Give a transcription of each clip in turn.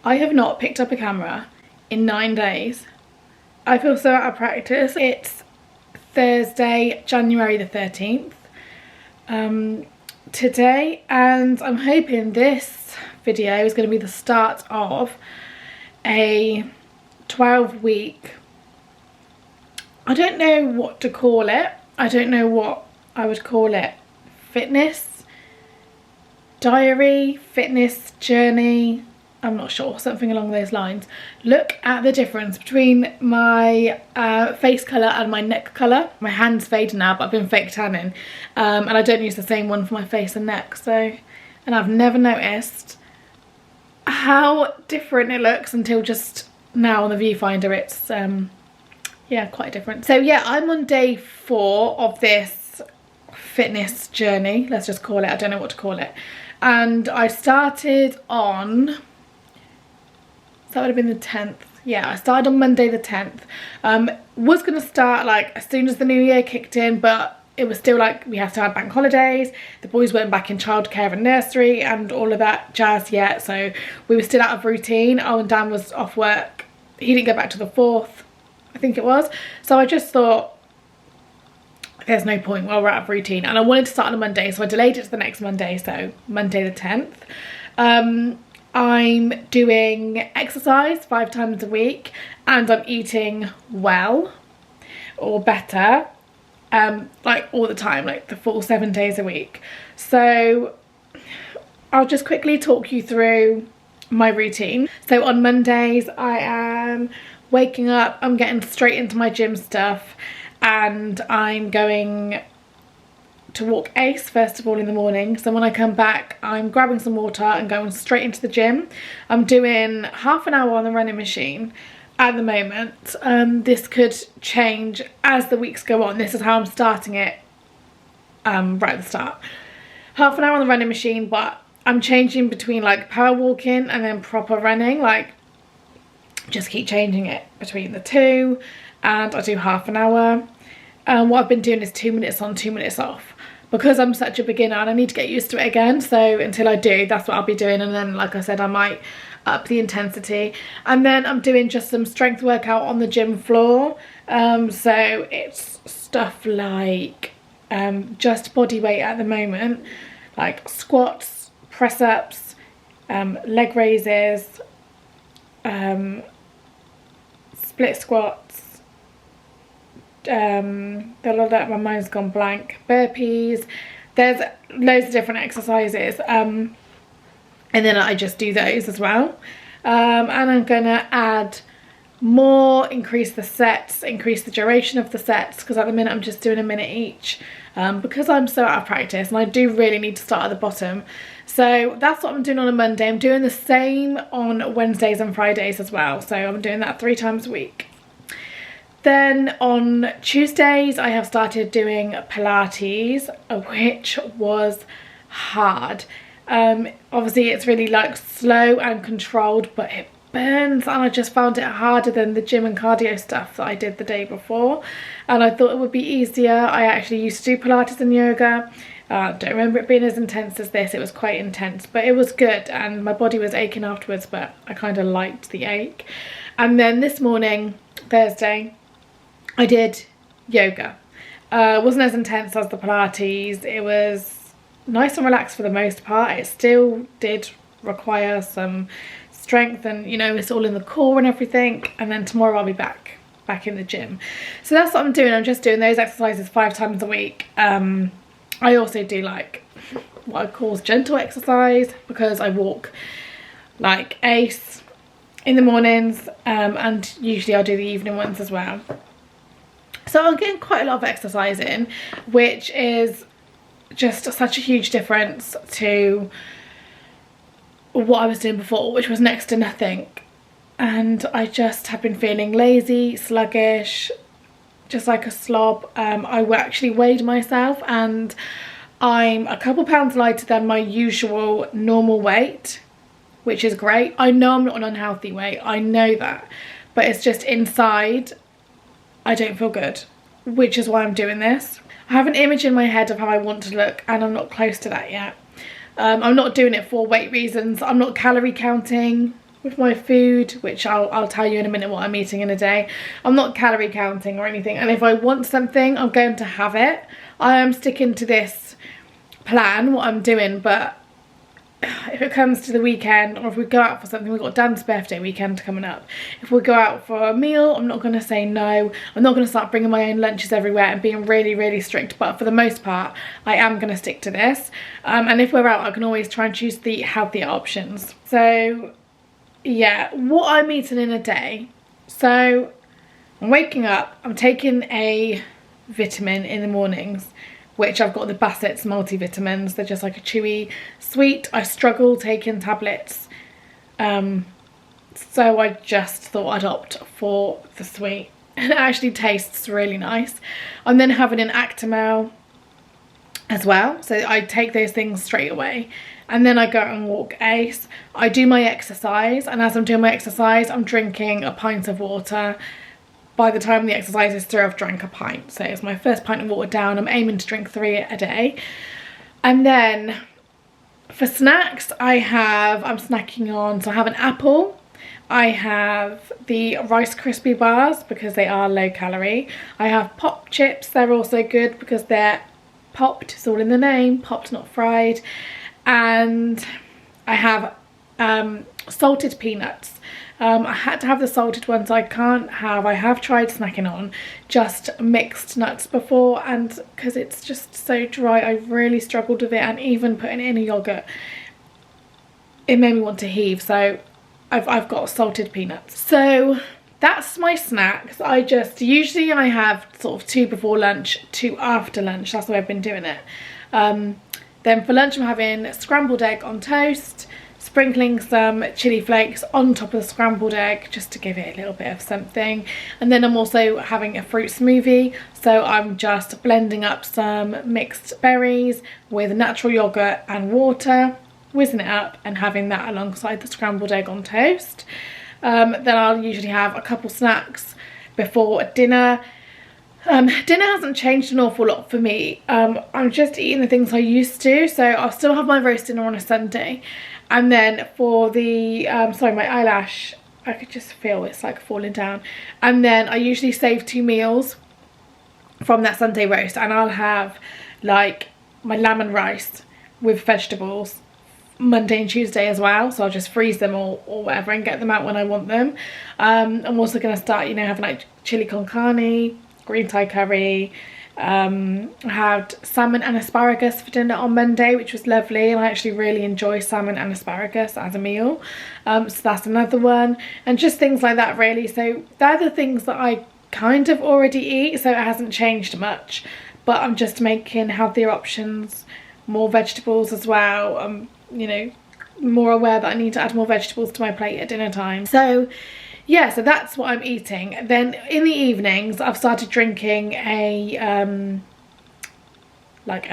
I have not picked up a camera in 9 days. I feel so out of practice. It's Thursday, January the 13th today, and I'm hoping this video is going to be the start of a 12-week, I don't know what to call it. I don't know what I would call it. Fitness diary, fitness journey, I'm not sure, something along those lines. Look at the difference between my face colour and my neck colour. My hand's fading now, but I've been fake tanning, and I don't use the same one for my face and neck, so, and I've never noticed how different it looks until just now on the viewfinder. It's yeah, quite different. So yeah, I'm on day 4 of this fitness journey, let's just call it. I don't know what to call it. And I started on, that would have been the 10th. Yeah, I started on Monday the 10th. Was going to start like as soon as the new year kicked in, but it was still like we have to have bank holidays. The boys weren't back in childcare and nursery and all of that jazz yet, so we were still out of routine. Oh, and Dan was off work. He didn't go back to the 4th, I think it was. So I just thought, there's no point while we're out of routine, and I wanted to start on a Monday, so I delayed it to the next Monday, so Monday the 10th. I'm doing exercise 5 times a week, and I'm eating well, or better, like all the time, like the full 7 days a week. So I'll just quickly talk you through my routine. So on Mondays, I am waking up, I'm getting straight into my gym stuff, and I'm going to walk Ace first of all in the morning. So when I come back, I'm grabbing some water and going straight into the gym. I'm doing half an hour on the running machine at the moment. This could change as the weeks go on. This is how I'm starting it right at the start. Half an hour on the running machine, but I'm changing between like power walking and then proper running, like just keep changing it between the two. And I do half an hour. What I've been doing is 2 minutes on, 2 minutes off, because I'm such a beginner and I need to get used to it again. So until I do, that's what I'll be doing. And then, like I said, I might up the intensity. And then I'm doing just some strength workout on the gym floor. So it's stuff like just body weight at the moment, like squats, press ups, leg raises, split squats, my mind's gone blank, burpees. There's loads of different exercises, and then I just do those as well. And I'm gonna add more, increase the sets, increase the duration of the sets, because at the minute I'm just doing a minute each, because I'm so out of practice and I do really need to start at the bottom. So that's what I'm doing on a Monday. I'm doing the same on Wednesdays and Fridays as well, so I'm doing that 3 times a week. Then on Tuesdays, I have started doing Pilates, which was hard. Obviously, it's really like slow and controlled, but it burns, and I just found it harder than the gym and cardio stuff that I did the day before. And I thought it would be easier. I actually used to do Pilates and yoga. Don't remember it being as intense as this. It was quite intense, but it was good, and my body was aching afterwards, but I kind of liked the ache. And then this morning, Thursday, I did yoga. It wasn't as intense as the Pilates. It was nice and relaxed for the most part. It still did require some strength, and you know, it's all in the core and everything. And then tomorrow I'll be back in the gym. So that's what I'm doing. I'm just doing those exercises 5 times a week. I also do like what I call gentle exercise, because I walk like Ace in the mornings, and usually I'll do the evening ones as well. So I'm getting quite a lot of exercise in, which is just such a huge difference to what I was doing before, which was next to nothing. And I just have been feeling lazy, sluggish, just like a slob. I actually weighed myself, and I'm a couple pounds lighter than my usual normal weight, which is great. I know I'm not an unhealthy weight, I know that, but it's just inside I don't feel good, which is why I'm doing this. I have an image in my head of how I want to look, and I'm not close to that yet. I'm not doing it for weight reasons. I'm not calorie counting. with my food, which I'll tell you in a minute what I'm eating in a day. I'm not calorie counting or anything, and if I want something, I'm going to have it. I am sticking to this plan, what I'm doing, but if it comes to the weekend, or if we go out for something, we've got Dan's birthday weekend coming up. If we go out for a meal, I'm not going to say no. I'm not going to start bringing my own lunches everywhere and being really, really strict. But for the most part, I am going to stick to this. And if we're out, I can always try and choose the healthier options. So, yeah, what I'm eating in a day. So, I'm waking up, I'm taking a vitamin in the mornings, which I've got the Bassett's multivitamins. They're just like a chewy sweet. I struggle taking tablets, so I just thought I'd opt for the sweet. And it actually tastes really nice. I'm then having an Actimel as well, so I take those things straight away. And then I go and walk Ace. I do my exercise, and as I'm doing my exercise, I'm drinking a pint of water. By the time the exercise is through, I've drank a pint. So it's my first pint of water down. I'm aiming to drink 3 a day. And then for snacks, I'm snacking on, so I have an apple. I have the Rice Krispie bars because they are low calorie. I have pop chips. They're also good because they're popped. It's all in the name. Popped, not fried. And I have salted peanuts. I had to have the salted ones. I have tried snacking on just mixed nuts before, and because it's just so dry, I really struggled with it, and even putting it in a yogurt, it made me want to heave. So I've got salted peanuts. So that's my snacks. Usually I have sort of 2 before lunch, 2 after lunch. That's the way I've been doing it. Then for lunch I'm having scrambled egg on toast, sprinkling some chili flakes on top of the scrambled egg just to give it a little bit of something. And then I'm also having a fruit smoothie, so I'm just blending up some mixed berries with natural yogurt and water, whizzing it up and having that alongside the scrambled egg on toast. Then I'll usually have a couple snacks before dinner. Dinner hasn't changed an awful lot for me. I'm just eating the things I used to, so I'll still have my roast dinner on a Sunday. And then for the, sorry, my eyelash, I could just feel it's like falling down. And then I usually save 2 meals from that Sunday roast, and I'll have like my lamb and rice with vegetables Monday and Tuesday as well. So I'll just freeze them or whatever and get them out when I want them. I'm also going to start, having like chili con carne, green Thai curry. I had salmon and asparagus for dinner on Monday, which was lovely, and I actually really enjoy salmon and asparagus as a meal. So that's another one, and just things like that really. So they're the things that I kind of already eat, so it hasn't changed much, but I'm just making healthier options, more vegetables as well. I'm more aware that I need to add more vegetables to my plate at dinner time. So yeah, so that's what I'm eating. Then in the evenings, I've started drinking a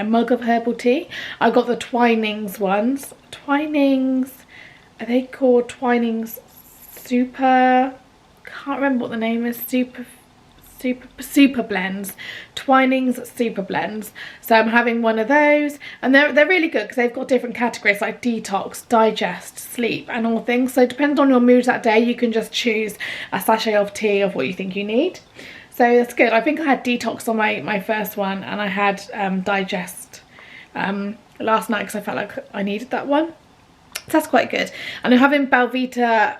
mug of herbal tea. I got the Twinings ones. Twinings, are they called Twinings Super? Can't remember what the name is. Super blends. Twinings super blends. So I'm having one of those, and they're really good because they've got different categories like detox, digest, sleep and all things. So depending on your mood that day, you can just choose a sachet of tea of what you think you need. So that's good. I think I had detox on my first one, and I had digest last night because I felt like I needed that one. So that's quite good. And I'm having Belvita,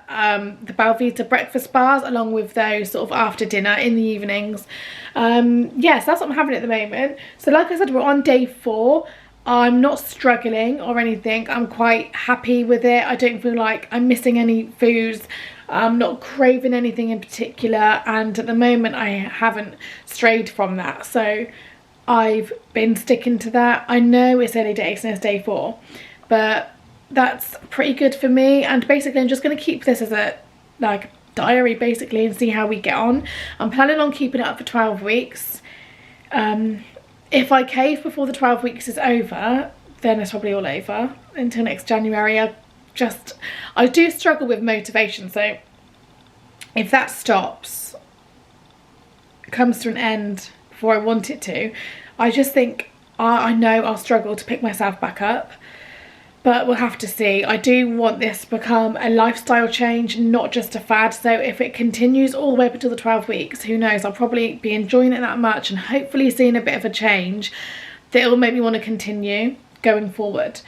the Belvita breakfast bars along with those sort of after dinner in the evenings. Yes, that's what I'm having at the moment. So like I said, we're on day 4. I'm not struggling or anything. I'm quite happy with it. I don't feel like I'm missing any foods. I'm not craving anything in particular. And at the moment, I haven't strayed from that. So I've been sticking to that. I know it's early days and it's day 4, but that's pretty good for me. And basically I'm just going to keep this as a diary basically and see how we get on. I'm planning on keeping it up for 12 weeks. If I cave before the 12 weeks is over, then it's probably all over until next January. I do struggle with motivation, so if that stops, comes to an end before I want it to, I just think I know I'll struggle to pick myself back up. but we'll have to see. I do want this to become a lifestyle change, not just a fad. So if it continues all the way up until the 12 weeks, who knows, I'll probably be enjoying it that much and hopefully seeing a bit of a change that will make me want to continue going forward.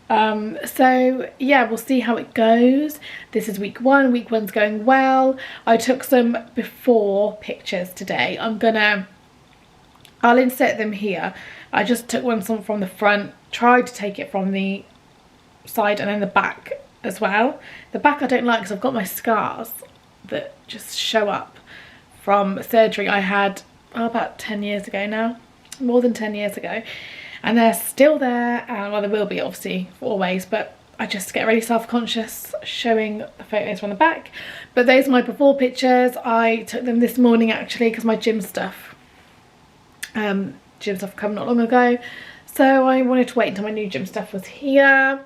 So yeah, we'll see how it goes. This is week 1. Week 1's going well. I took some before pictures today. I'll insert them here. I just took one from the front, tried to take it from the side and then the back as well. The back I don't like because I've got my scars that just show up from surgery I had about 10 years ago now, more than 10 years ago, and they're still there, and well, they will be obviously for always, but I just get really self-conscious showing the photos from the back. But those are my before pictures. I took them this morning actually because my gym stuff come not long ago, so I wanted to wait until my new gym stuff was here.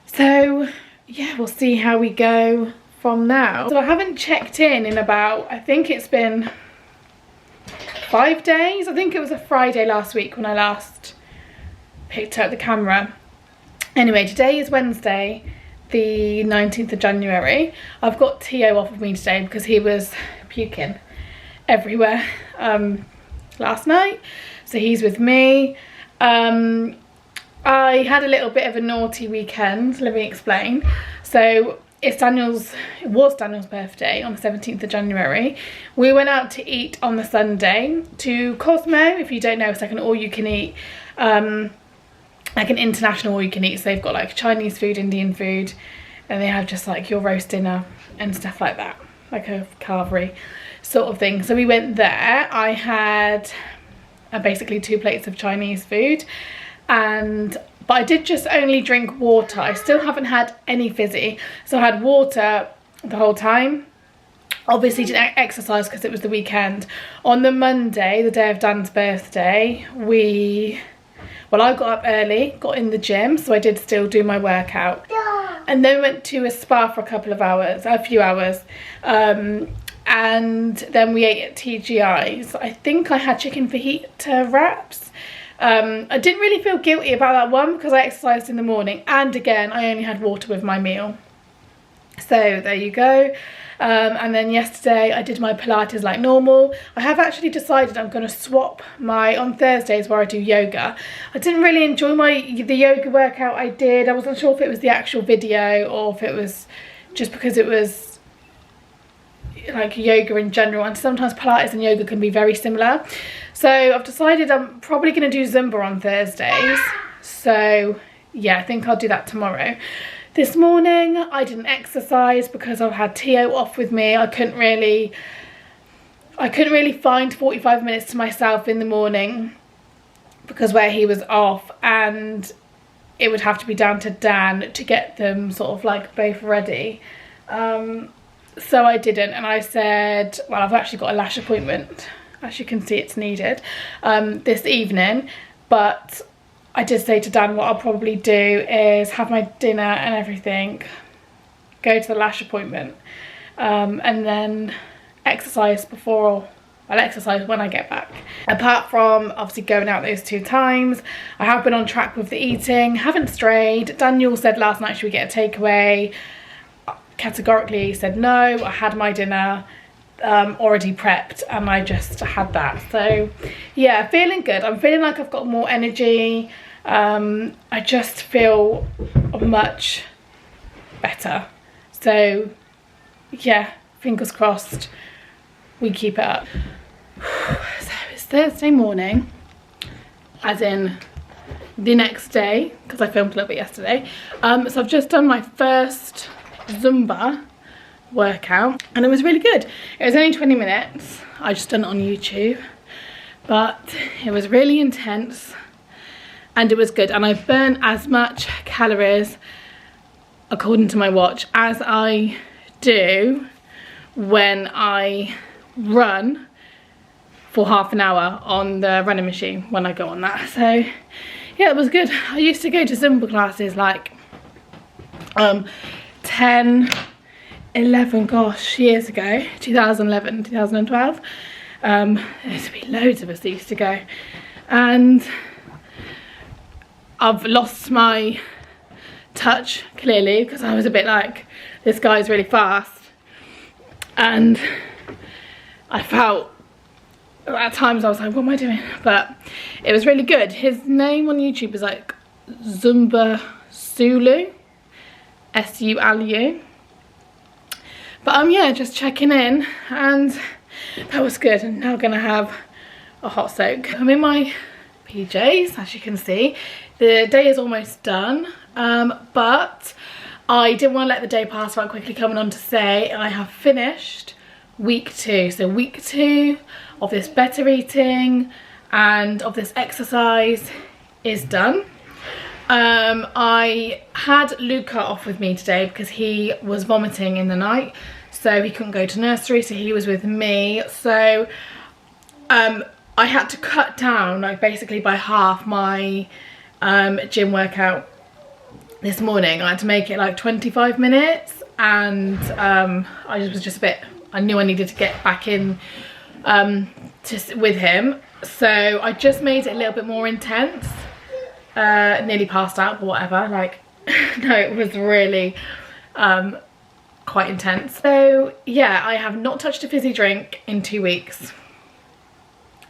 So yeah, we'll see how we go from now. So I haven't checked in about, I think it's been 5 days. I think it was a Friday last week when I last picked up the camera. Anyway, today is Wednesday, the 19th of January. I've got Tio off of me today because he was puking everywhere last night, so he's with me. I had a little bit of a naughty weekend, let me explain. So it was Daniel's birthday on the 17th of January. We went out to eat on the Sunday to Cosmo. If you don't know, it's like an all-you-can-eat, like an international all-you-can-eat. So they've got like Chinese food, Indian food, and they have just like your roast dinner and stuff like that, like a carvery sort of thing. So we went there. I had basically 2 plates of Chinese food, but I did just only drink water. I still haven't had any fizzy, so I had water the whole time. Obviously didn't exercise because it was the weekend. On the Monday, the day of Dan's birthday, I got up early, got in the gym, so I did still do my workout, and then went to a spa for a few hours, and then we ate at TGI's. I think I had chicken fajita wraps. I didn't really feel guilty about that one because I exercised in the morning, and again I only had water with my meal. So there you go. And then yesterday I did my Pilates like normal. I have actually decided I'm going to swap on Thursdays where I do yoga. I didn't really enjoy the yoga workout I did. I wasn't sure if it was the actual video or if it was just because it was like yoga in general, and sometimes Pilates and yoga can be very similar. So I've decided I'm probably going to do Zumba on Thursdays. So yeah, I think I'll do that tomorrow. This morning I didn't exercise because I've had Tio off with me. I couldn't really find 45 minutes to myself in the morning because where he was off, and it would have to be down to Dan to get them sort of like both ready. So I didn't, and I said, well, I've actually got a lash appointment, as you can see it's needed, this evening, but I did say to Dan what I'll probably do is have my dinner and everything, go to the lash appointment, and then exercise I'll exercise when I get back. Apart from obviously going out those 2 times, I have been on track with the eating, haven't strayed. Daniel said last night, should we get a takeaway? Categorically said no. I had my dinner already prepped and I just had that. So yeah, feeling good. I'm feeling like I've got more energy. I just feel much better. So yeah, fingers crossed we keep it up. So it's Thursday morning, as in the next day, because I filmed a little bit yesterday. So I've just done my first Zumba workout and it was really good. It was only 20 minutes. I just done it on YouTube, but it was really intense and it was good, and I burnt as much calories according to my watch as I do when I run for half an hour on the running machine when I go on that. So yeah, it was good. I used to go to Zumba classes like 10, 11, gosh, years ago, 2011, 2012. There used to be loads of us that used to go, and I've lost my touch clearly, because I was a bit like, this guy's really fast, and I felt at times I was like, what am I doing? But it was really good. His name on YouTube is like Zumba Sulu, S-U-L-U. But yeah, just checking in, and that was good. And now I'm gonna have a hot soak. I'm in my PJs, as you can see. The day is almost done, but I didn't want to let the day pass without quickly coming on to say I have finished week 2. So week 2 of this better eating and of this exercise is done. I had Luca off with me today because he was vomiting in the night, so he couldn't go to nursery, so he was with me. So I had to cut down, like, basically by half my gym workout this morning. I had to make it like 25 minutes, and I was just a bit, I knew I needed to get back in with him, so I just made it a little bit more intense. Nearly passed out, but whatever, like, no, it was really quite intense. So yeah, I have not touched a fizzy drink in 2 weeks.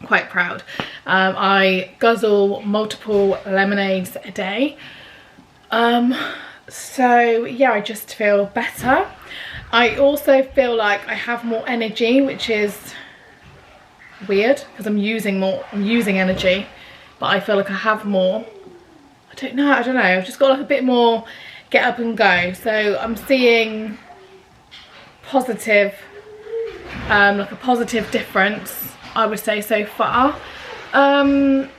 Quite proud. I guzzle multiple lemonades a day. So yeah, I just feel better. I also feel like I have more energy, which is weird because I'm using energy, but I feel like I have more. I don't know, I've just got like a bit more get up and go. So I'm seeing positive, like a positive difference, I would say, so far. And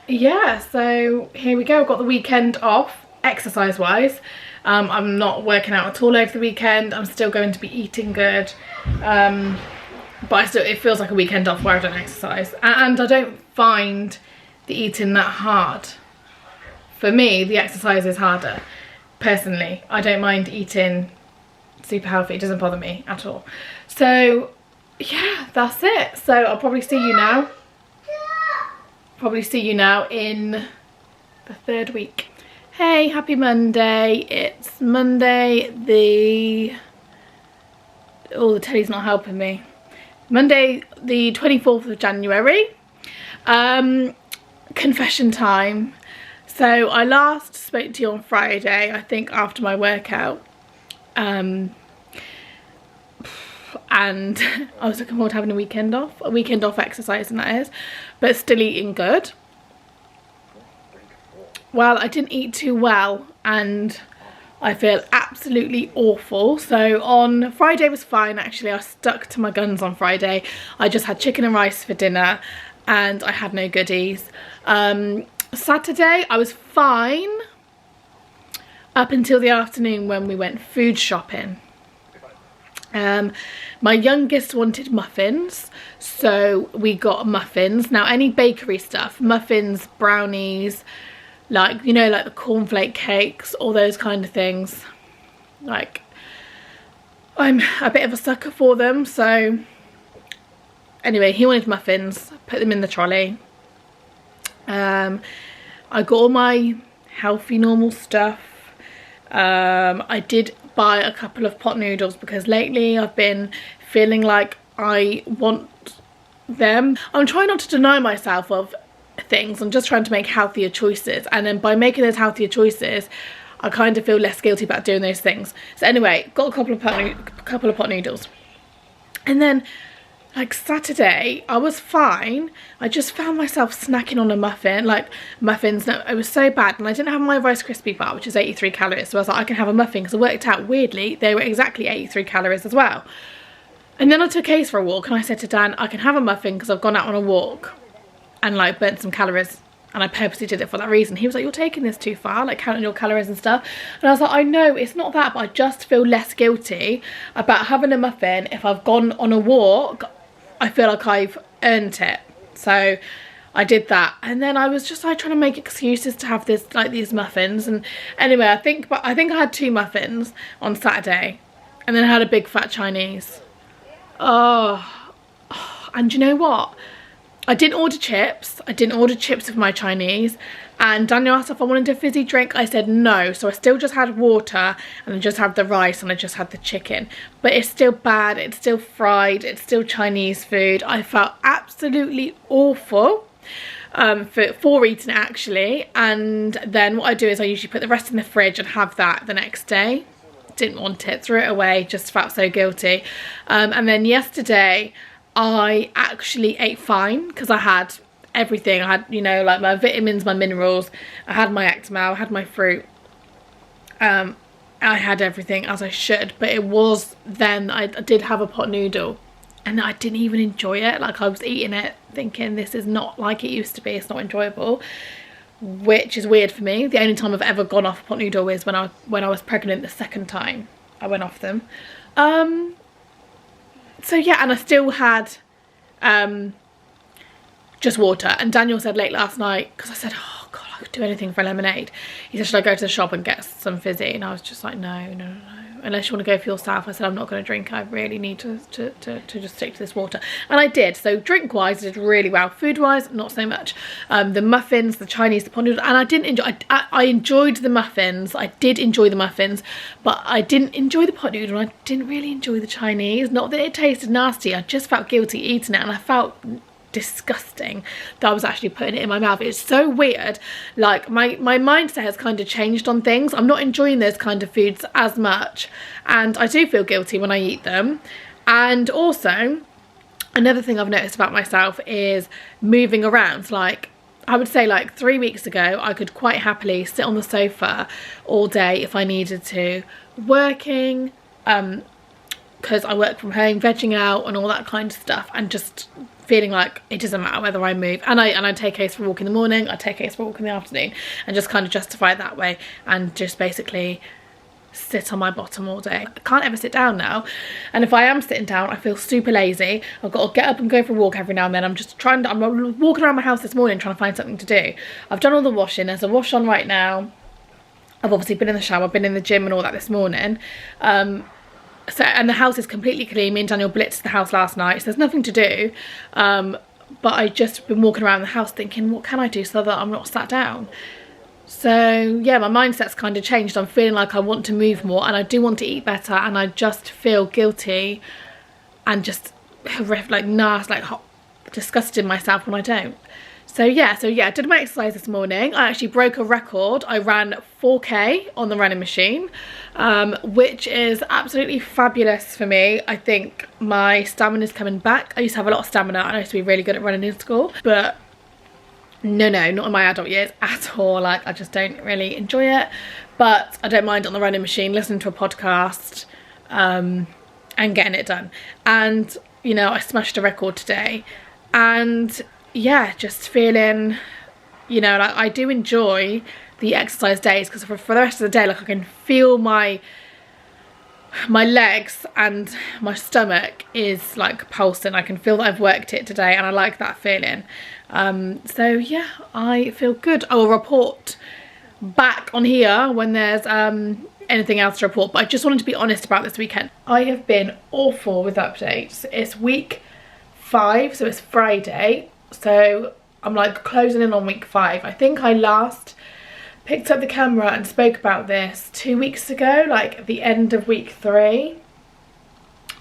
yeah, so here we go. I've got the weekend off, exercise wise. I'm not working out at all over the weekend. I'm still going to be eating good, but it feels like a weekend off where I don't exercise, and I don't find the eating that hard. For me, the exercise is harder. Personally, I don't mind eating super healthy. It doesn't bother me at all. So yeah, that's it. So I'll probably see you now. In the 3rd week. Hey, happy Monday. It's Monday the telly's not helping me. Monday the 24th of January. Confession time. So I last spoke to you on Friday, I think after my workout, and I was looking forward to having a weekend off exercising, that is, but still eating good. Well, I didn't eat too well, and I feel absolutely awful. So on Friday was fine, actually. I stuck to my guns on Friday. I just had chicken and rice for dinner, and I had no goodies. Saturday I was fine up until the afternoon when we went food shopping. My youngest wanted muffins, so we got muffins. Now, any bakery stuff, muffins, brownies, like, you know, like the cornflake cakes, all those kind of things, like, I'm a bit of a sucker for them. So anyway, he wanted muffins, put them in the trolley. I got all my healthy normal stuff. I did buy a couple of pot noodles because lately I've been feeling like I want them. I'm trying not to deny myself of things. I'm just trying to make healthier choices, and then by making those healthier choices I kind of feel less guilty about doing those things. So anyway, got a couple of pot noodles, and then like Saturday I was fine. I just found myself snacking on a muffin, like muffins. No, it was so bad, and I didn't have my Rice Krispie bar, which is 83 calories, so I was like, I can have a muffin, because I worked out weirdly they were exactly 83 calories as well. And then I took Ace for a walk, and I said to Dan, I can have a muffin because I've gone out on a walk and like burnt some calories, and I purposely did it for that reason. He was like, you're taking this too far, like counting your calories and stuff. And I was like, I know it's not that, but I just feel less guilty about having a muffin. If I've gone on a walk, I feel like I've earned it. So I did that, and then I was just like trying to make excuses to have this, like, these muffins. And anyway, I think I had 2 muffins on Saturday, and then I had a big fat Chinese. Oh, and you know what? I didn't order chips. I didn't order chips for my Chinese. And Daniel asked if I wanted a fizzy drink. I said no. So I still just had water, and I just had the rice, and I just had the chicken. But it's still bad. It's still fried. It's still Chinese food. I felt absolutely awful for eating it, actually. And then what I do is I usually put the rest in the fridge and have that the next day. Didn't want it. Threw it away. Just felt so guilty. And then yesterday I actually ate fine because I had everything. I had, you know, like my vitamins, my minerals, I had my Ectomel, I had my fruit, I had everything as I should. But it was then I did have a pot noodle, and I didn't even enjoy it. Like, I was eating it thinking this is not like it used to be, it's not enjoyable, which is weird for me. The only time I've ever gone off a pot noodle is when I was pregnant. The second time I went off them. So yeah, and I still had just water. And Daniel said late last night, because I said, oh God, I could do anything for lemonade. He said, should I go to the shop and get some fizzy? And I was just like, no. Unless you want to go for yourself. I said, I'm not going to drink. I really need to just stick to this water. And I did. So drink-wise, I did really well. Food-wise, not so much. The muffins, the Chinese, the pot noodles, and I didn't enjoy. I enjoyed the muffins. I did enjoy the muffins, but I didn't enjoy the pot noodle. I didn't really enjoy the Chinese. Not that it tasted nasty. I just felt guilty eating it, and I felt disgusting that I was actually putting it in my mouth. It's so weird. Like, my mindset has kind of changed on things. I'm not enjoying those kind of foods as much, and I do feel guilty when I eat them. And also, another thing I've noticed about myself is moving around. Like, I would say like 3 weeks ago, I could quite happily sit on the sofa all day if I needed to, working, because I work from home, vegging out and all that kind of stuff, and just feeling like it doesn't matter whether I move. And I take Ace for a walk in the morning, I take Ace for a walk in the afternoon, and just kind of justify it that way, and just basically sit on my bottom all day. I can't ever sit down now, and if I am sitting down, I feel super lazy. I've got to get up and go for a walk every now and then. I'm walking around my house this morning trying to find something to do. I've done all the washing. There's a wash on right now. I've obviously been in the shower, been in the gym and all that this morning. So, and the house is completely clean. Me and Daniel blitzed the house last night, so there's nothing to do. But I just been walking around the house thinking, what can I do so that I'm not sat down? So yeah, my mindset's kind of changed. I'm feeling like I want to move more, and I do want to eat better, and I just feel guilty and just like nasty, like disgusting myself when I don't. So yeah, I did my exercise this morning. I actually broke a record. I ran 4K on the running machine, which is absolutely fabulous for me. I think my stamina's coming back. I used to have a lot of stamina, and I used to be really good at running in school, but no, not in my adult years at all. Like, I just don't really enjoy it, but I don't mind on the running machine, listening to a podcast, and getting it done. And, you know, I smashed a record today, and yeah, just feeling, you know, like I do enjoy the exercise days, because for the rest of the day, like, I can feel my legs and my stomach is like pulsing. I can feel that I've worked it today, and I like that feeling. So yeah, I feel good. I will report back on here when there's anything else to report, but I just wanted to be honest about this weekend. I have been awful with updates. It's week 5, so it's Friday. So I'm like closing in on week 5. I think I last picked up the camera and spoke about this 2 weeks ago, like at the end of week 3.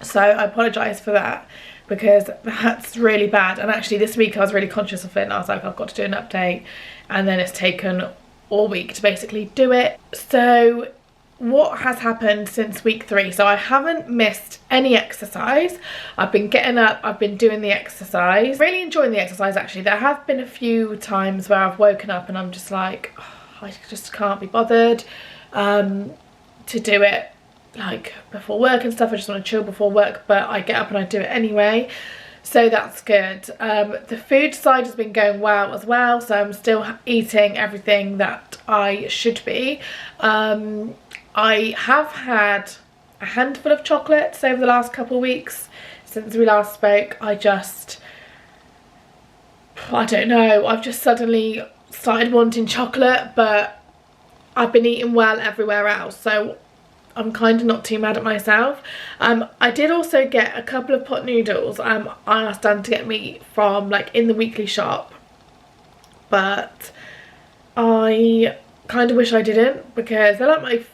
So I apologise for that, because that's really bad. And actually this week I was really conscious of it, and I was like, I've got to do an update, and then it's taken all week to basically do it. So what has happened since week 3? So I haven't missed any exercise. I've been getting up, I've been doing the exercise, really enjoying the exercise. Actually, there have been a few times where I've woken up and I'm just like, oh, I just can't be bothered to do it like before work and stuff. I just want to chill before work, but I get up and I do it anyway, so that's good. The food side has been going well as well, so I'm still eating everything that I should be. I have had a handful of chocolates over the last couple of weeks since we last spoke. I don't know, I've just suddenly started wanting chocolate, but I've been eating well everywhere else. So I'm kind of not too mad at myself. I did also get a couple of pot noodles. I asked Dan to get me from like in the weekly shop, but I kind of wish I didn't, because they're like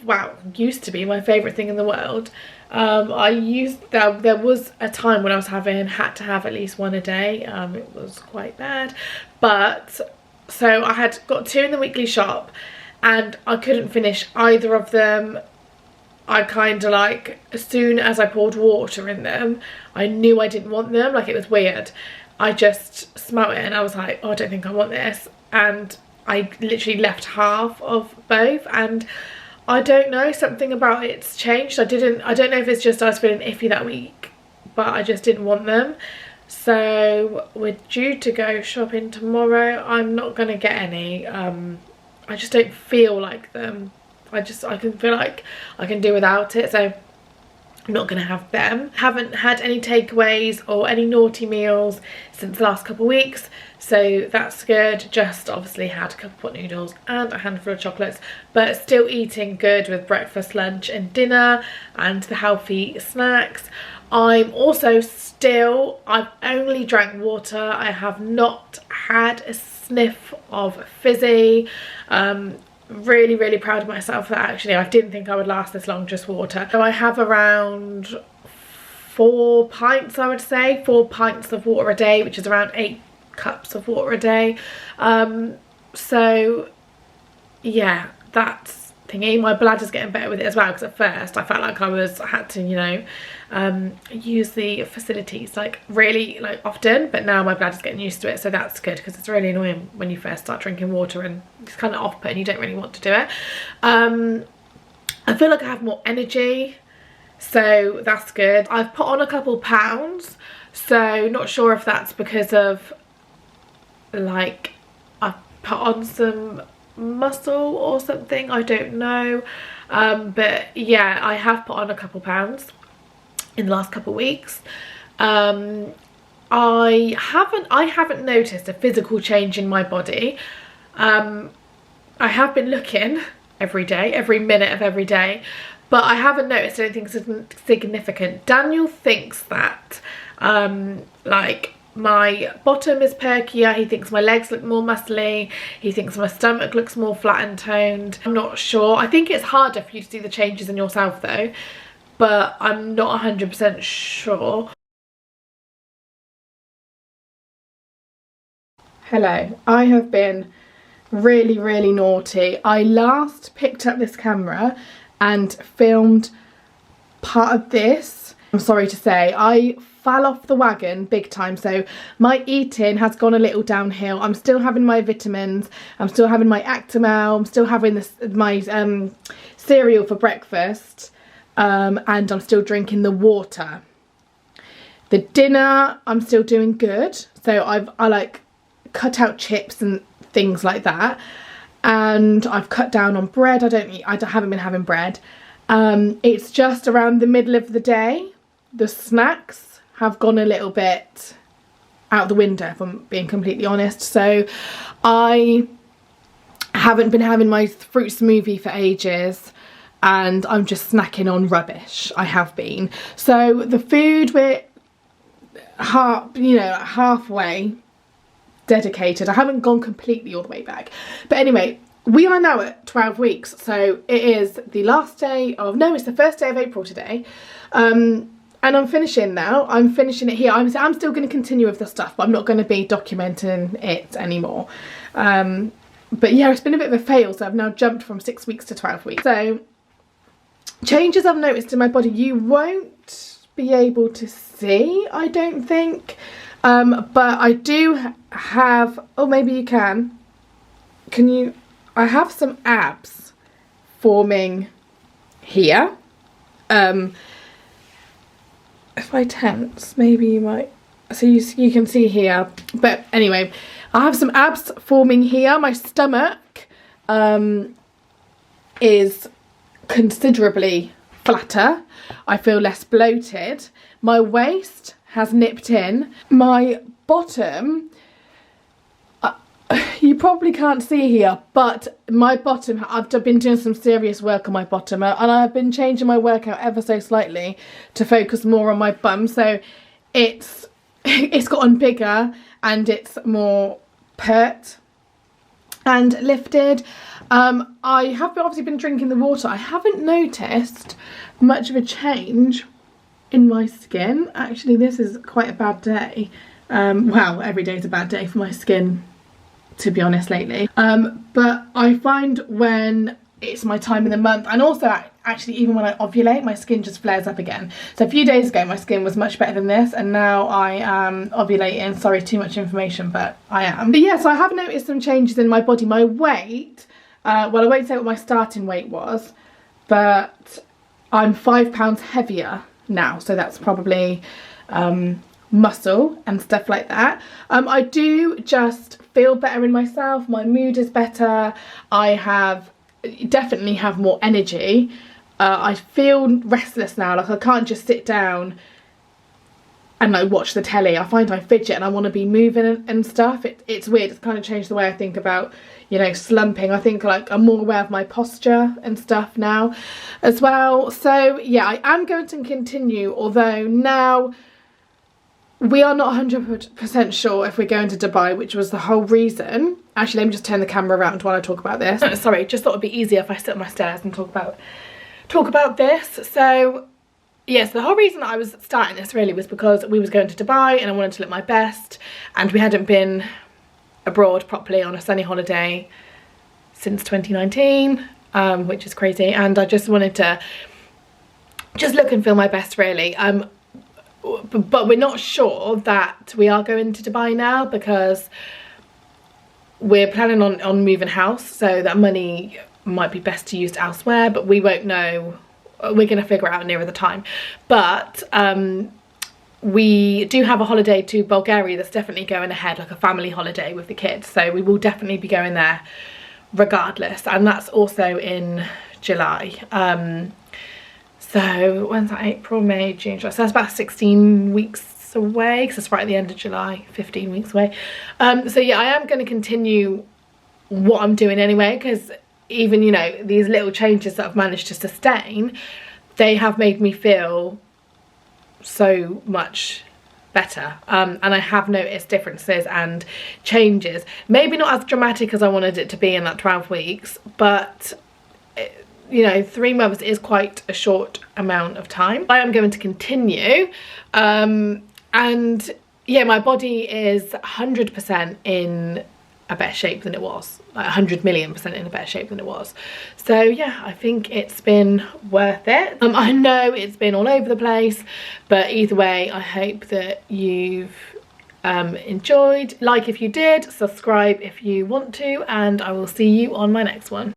used to be my favourite thing in the world. There was a time when I had to have at least one a day. It was quite bad, but so I had got 2 in the weekly shop and I couldn't finish either of them. I kind of like, as soon as I poured water in them, I knew I didn't want them. Like, it was weird. I just smelt it and I was like, oh, I don't think I want this. And I literally left half of both, and I don't know, something about it's changed. I don't know if it's just I was feeling iffy that week, but I just didn't want them. So we're due to go shopping tomorrow. I'm not going to get any. I just don't feel like them. I can feel like I can do without it, so I'm not going to have them. Haven't had any takeaways or any naughty meals since the last couple of weeks, so that's good. Just obviously had a couple of pot noodles and a handful of chocolates, but still eating good with breakfast, lunch and dinner and the healthy snacks. I'm also I've only drank water. I have not had a sniff of fizzy. Really, really proud of myself for that, actually. I didn't think I would last this long, just water. So I have around 4 pints, I would say. 4 pints of water a day, which is around 8 cups of water a day. So yeah, that's thingy. My bladder's getting better with it as well, because at first I felt like I had to, you know, use the facilities like really like often, but now my bladder's getting used to it, so that's good, because it's really annoying when you first start drinking water and it's kind of off-putting, you don't really want to do it. I feel like I have more energy, so that's good. I've put on a couple pounds, so not sure if that's because of like I've put on some muscle or something, I don't know. But yeah, I have put on a couple pounds in the last couple of weeks. I haven't noticed a physical change in my body. I have been looking every day, every minute of every day, but I haven't noticed anything significant. Daniel thinks that like my bottom is perkier, he thinks my legs look more muscly, he thinks my stomach looks more flat and toned. I'm not sure. I think it's harder for you to see the changes in yourself though, but I'm not 100% sure. Hello, I have been really, really naughty. I last picked up this camera and filmed part of this. I'm sorry to say, I fell off the wagon big time, so my eating has gone a little downhill. I'm still having my vitamins, I'm still having my Actimel, I'm still having my cereal for breakfast, and I'm still drinking the water. The dinner, I'm still doing good, so I like cut out chips and things like that, and I've cut down on bread. I haven't been having bread. It's just around the middle of the day, the snacks have gone a little bit out the window, if I'm being completely honest. So I haven't been having my fruit smoothie for ages, and I'm just snacking on rubbish. I have been. So the food, we're halfway dedicated. I haven't gone completely all the way back, but anyway, we are now at 12 weeks, so it is the last day of, no, it's the first day of April today, and I'm finishing now. I'm finishing it here. I'm still going to continue with the stuff, but I'm not going to be documenting it anymore. But yeah, it's been a bit of a fail, so I've now jumped from 6 weeks to 12 weeks. So changes I've noticed in my body, you won't be able to see, I don't think, but I do have, oh maybe you can you, I have some abs forming here. If I tense, maybe you might, so you can see here, but anyway, I have some abs forming here. My stomach is considerably flatter. I feel less bloated. My waist has nipped in. My bottom, you probably can't see here, but my bottom, I've been doing some serious work on my bottom, and I've been changing my workout ever so slightly to focus more on my bum, so it's gotten bigger and it's more pert and lifted. I have obviously been drinking the water. I haven't noticed much of a change in my skin. Actually, this is quite a bad day. Well, every day is a bad day for my skin, to be honest, lately. But I find when it's my time in the month, and also actually even when I ovulate, my skin just flares up again. So a few days ago my skin was much better than this, and now I am ovulating. Sorry, too much information, but I am. But yeah, so I have noticed some changes in my body. My weight, well, I won't say what my starting weight was, but I'm 5 pounds heavier now, so that's probably muscle and stuff like that. I do just feel better in myself. My mood is better. I definitely have more energy. I feel restless now. Like, I can't just sit down and like watch the telly. I find I fidget and I want to be moving and stuff. It's weird. It's kind of changed the way I think about, you know, slumping. I think like I'm more aware of my posture and stuff now as well. So yeah, I am going to continue, although now we are not 100% sure if we're going to Dubai, which was the whole reason. Actually, let me just turn the camera around while I talk about this. Oh, sorry, just thought it'd be easier if I sit on my stairs and talk about this. So yes, the whole reason I was starting this really was because we was going to Dubai and I wanted to look my best, and we hadn't been abroad properly on a sunny holiday since 2019, which is crazy, and I just wanted to just look and feel my best, really. But we're not sure that we are going to Dubai now, because we're planning on moving house, so that money might be best to use elsewhere, but we won't know. We're going to figure it out nearer the time. But we do have a holiday to Bulgaria that's definitely going ahead, like a family holiday with the kids, so we will definitely be going there regardless, and that's also in July. So when's that? April, May, June, July. So that's about 16 weeks away, because it's right at the end of July, 15 weeks away. So yeah, I am going to continue what I'm doing anyway, because even, you know, these little changes that I've managed to sustain, they have made me feel so much better. And I have noticed differences and changes. Maybe not as dramatic as I wanted it to be in that 12 weeks, but you know, 3 months is quite a short amount of time. I am going to continue, and yeah, my body is 100% in a better shape than it was, like 100,000,000% in a better shape than it was. So yeah, I think it's been worth it. I know it's been all over the place, but either way, I hope that you've enjoyed. Like if you did, subscribe if you want to, and I will see you on my next one.